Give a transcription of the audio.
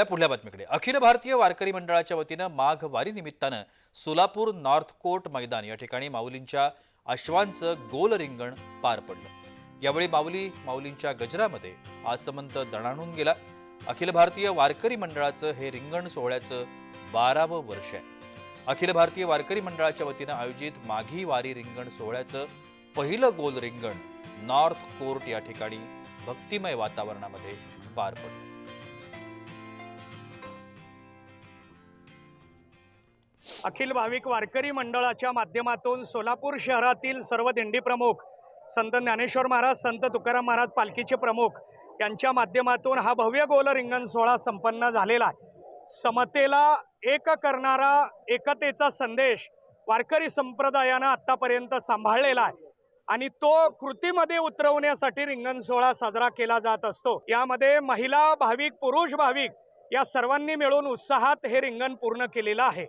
पुढल्या बातमीकडे अखिल भारतीय वारकरी मंडळाच्या वतीनं माघ वारी निमित्तानं सोलापूर नॉर्थ कोर्ट मैदान या ठिकाणी माऊलींच्या अश्वांचं गोल रिंगण पार पडलं। यावेळी माऊलींच्या गजरामध्ये आसमंत दणाणून गेला। अखिल भारतीय वारकरी मंडळाचं हे रिंगण सोहळ्याचं 12वं वर्ष आहे। अखिल भारतीय वारकरी मंडळाच्या वतीनं आयोजित माघी वारी रिंगण सोहळ्याचं पहिलं गोल रिंगण नॉर्थ कोर्ट या ठिकाणी भक्तिमय वातावरणामध्ये पार पडलं। अखिल भाविक वारकरी मंडळाच्या माध्यमातून सोलापूर शहरातील सर्व दिंडी प्रमुख संत ज्ञानेश्वर महाराज, संत तुकाराम महाराज पालखीचे प्रमुख यांच्या माध्यमातून हा भव्य गोल रिंगण सोहळा संपन्न झालेला आहे। समतेला एक करणारा एकतेचा संदेश वारकरी संप्रदायानं आतापर्यंत सांभाळलेला आहे आणि तो कृतीमध्ये उतरवण्यासाठी रिंगण सोहळा साजरा केला जात असतो। यामध्ये महिला भाविक, पुरुष भाविक या सर्वांनी मिळून उत्साहात हे रिंगण पूर्ण केलेलं आहे।